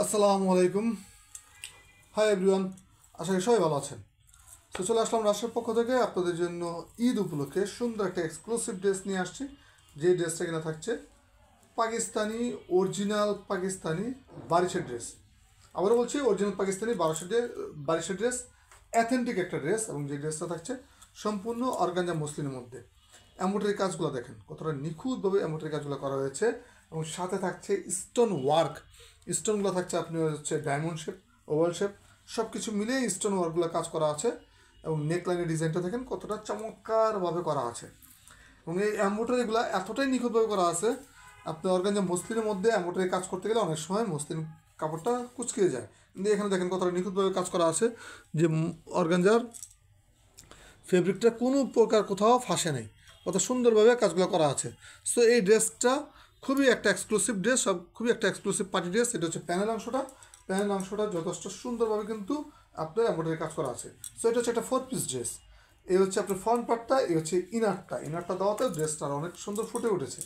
আসসালামু আলাইকুম। Hi everyone, আশা করি সবাই ভালো আছেন। তো চলে আসলাম রাষ্ট্রের পক্ষ থেকে আপনাদের জন্য ঈদ উপলক্ষে সুন্দর একটা এক্সক্লুসিভ ড্রেস নিয়ে আসছি। যে ড্রেসটা কিনা থাকছে পাকিস্তানি, অরিজিনাল পাকিস্তানি বারিশের ড্রেস। আবারও বলছি, অরিজিনাল পাকিস্তানি বারিশের ড্রেস, অ্যাথেন্টিক একটা ড্রেস। এবং যে ড্রেসটা থাকছে সম্পূর্ণ অর্গানজা মসলিনের মধ্যে। এমব্রয়ডারি কাজগুলো দেখেন কতটা নিখুঁতভাবে এমব্রয়ডারি কাজগুলো করা হয়েছে। এবং সাথে থাকছে স্টোন ওয়ার্ক। স্টোনগুলো থাকছে আপনি হচ্ছে ডায়মন্ড শেপ, ওভাল শেপ, সব কিছু মিলিয়ে স্টোন ওয়ার্কগুলো কাজ করা আছে। এবং নেকলাইনের ডিজাইনটা দেখেন কতটা চমৎকারভাবে করা আছে। এবং এই এমব্রয়ডারিগুলো এতটাই নিখুঁতভাবে করা আছে, আপনি অর্গানজা মসলিনের মধ্যে এমব্রয়ডারি কাজ করতে গেলে অনেক সময় মসলিন কাপড়টা কুচকিয়ে যায়, কিন্তু এখানে দেখেন কতটা নিখুঁতভাবে কাজ করা আছে যে অর্গানজার ফেব্রিকটা কোনো প্রকার কোথাও ফাঁসে নেই, কত সুন্দরভাবে কাজগুলো করা আছে। সো এই ড্রেসটা খুবই একটা এক্সক্লুসিভ ড্রেস, খুবই একটা এক্সক্লুসিভ পার্টি ড্রেস। এটা হচ্ছে প্যানেল অংশটা যথেষ্ট সুন্দরভাবে কিন্তু আপনার এমব্রয়ডারি কাজ করা আছে। সো এটা হচ্ছে একটা 4 পিস ড্রেস। এই হচ্ছে আপনার ফ্রন্ট পার্টটা, এই হচ্ছে ইনারটা দেওয়াতে ড্রেসটা অনেক সুন্দর ফুটে উঠেছে।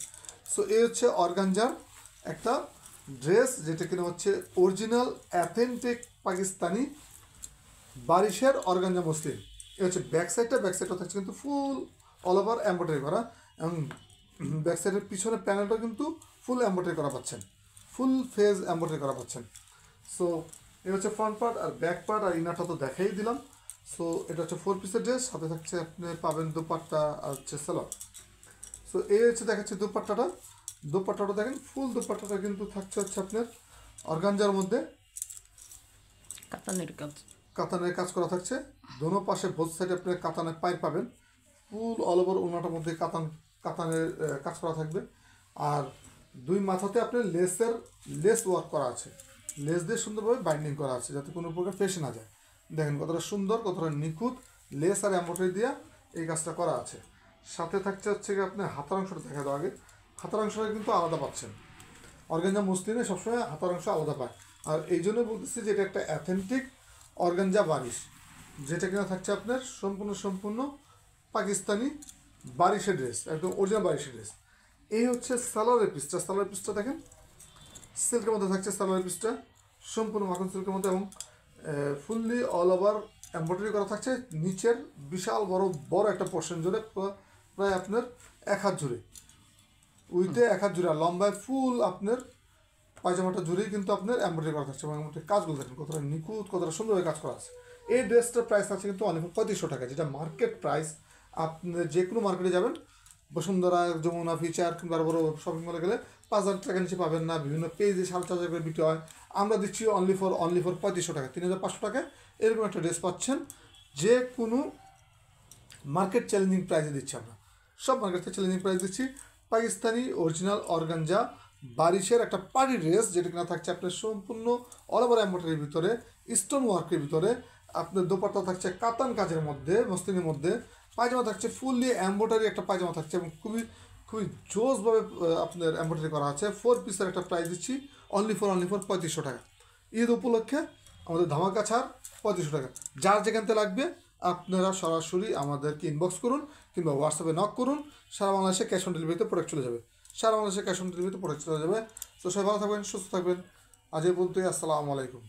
সো এই হচ্ছে অর্গানজার একটা ড্রেস, যেটা কিনা হচ্ছে অরিজিনাল অ্যাথেন্টিক পাকিস্তানি বারিশের অর্গানজা মসলিন। এ হচ্ছে ব্যাক সাইডটা থাকছে কিন্তু ফুল অল ওভার এমব্রয়ডারি করা। এবং ব্যাক সাইডের পিছনে প্যানেলটা কিন্তু ফুল এমব্রয়ডারি করা পাচ্ছেন, ফুল ফেজ এমব্রয়ডারি করা পাচ্ছেন। সো এটা হচ্ছে ফ্রন্ট পার্ট, আর ব্যাক পার্ট আর ইনারটা তো দেখাই দিলাম। সো এটা হচ্ছে 4 পিসের ড্রেস, সাথে থাকছে আপনি পাবেন দুপাট্টা আর হচ্ছে সালোয়ার। সো এই হচ্ছে দেখাচ্ছে দুপাট্টাটা দেখেন, ফুল দুপাট্টাটা কিন্তু থাকছে হচ্ছে আপনার অর্গানজার মধ্যে কাতানের কাজ করা থাকছে। দোনো পাশে বোথ সাইডে আপনি কাতানের পাইপ পাবেন। ফুল অল ওভার ওনাটার মধ্যে কাতানের কাজ করা থাকবে। আর দুই মাথাতে আপনার লেস ওয়ার্ক করা আছে, লেস দিয়ে সুন্দরভাবে বাইন্ডিং করা আছে যাতে কোনো প্রকার ফেসে না যায়। দেখেন কতটা সুন্দর, কতটা নিখুঁত লেস আর এমব্রয়ডারি দিয়ে এই কাজটা করা আছে। সাথে থাকছে হচ্ছে কি আপনি হাতার অংশটা দেখা দাও আগে। হাতার অংশটা কিন্তু আলাদা পাচ্ছেন, অর্গানজা মসলিনে সবসময় হাতার অংশ আলাদা পায়। আর এই জন্য বলতেছি যে এটা একটা অ্যাথেন্টিক অর্গানজা বারিশ, যেটা কিনা থাকছে আপনার সম্পূর্ণ পাকিস্তানি বারিশের ড্রেস, একদম অরিজিনাল বারিশের ড্রেস। এই হচ্ছে সালোয়ারের পিসটা দেখেন, সিল্কের মধ্যে থাকছে সালোয়ারের পিসটা, সম্পূর্ণ মাখন সিল্কের মধ্যে। এবং ফুললি অল ওভার এমব্রয়ডারি করা থাকছে। নিচের বিশাল বড় একটা পোর্শন জুড়ে, প্রায় আপনার 1 হাত জুড়ে, উইথে 1 হাত জুড়ে, আর লম্বায় ফুল আপনার পায়জামাটা জুড়েই কিন্তু আপনার এমব্রয়ডারি করা থাকছে। এবং এমব্রয়ডারি কাজগুলো দেখেন কতটা নিখুঁত, কতটা সুন্দরভাবে কাজ করা আছে। এই ড্রেসটার প্রাইস আছে কিন্তু অনেক 3500 টাকা, যেটা মার্কেট প্রাইস। আপনি যে কোনো মার্কেটে যাবেন, বসুন্ধরা, যমুনা, ফিচার কিংবা বড় শপিং মলে গেলে 5000 টাকা নিচে পাবেন না। বিভিন্ন পেজে 4,500 করে বিক্রি হয়, আমরা দিচ্ছি অনলি ফর 3500 টাকা, 3500 টাকায় এরকম একটা ড্রেস পাচ্ছেন। যে কোনো মার্কেট চ্যালেঞ্জিং প্রাইসে দিচ্ছি আমরা, সব মার্কেট থেকে চ্যালেঞ্জিং প্রাইস দিচ্ছি। পাকিস্তানি অরিজিনাল অর্গানজা বারিশের একটা পার্টি ড্রেস, যেটা কিনা থাকছে আপনার সম্পূর্ণ অল ওভার এমব্রয়ডারির ভিতরে, স্টোন ওয়ার্কের ভিতরে। আপনার দোপাট্টা থাকছে কাতান কাজের মধ্যে, মসলিনের মধ্যে। পায়জামা থাকছে ফুললি এমব্রয়ডারি একটা পায়জামা থাকছে, এবং খুবই জোসভাবে আপনার এমব্রয়ডারি করা আছে। 4 পিসের একটা প্রাইস দিচ্ছি অনলি ফর 3500 টাকা। ঈদ উপলক্ষে আমাদের ধামাকা ছাড় 3500 টাকা। যার যেখান থেকে লাগবে আপনারা সরাসরি আমাদেরকে ইনবক্স করুন কিংবা হোয়াটসঅ্যাপে নক করুন। সারা বাংলাদেশে ক্যাশ অন ডেলিভারিতে প্রোডাক্ট চলে যাবে। তো সবাই ভালো থাকবেন, সুস্থ থাকবেন। আজ এই পর্যন্তই। আসসালামু আলাইকুম।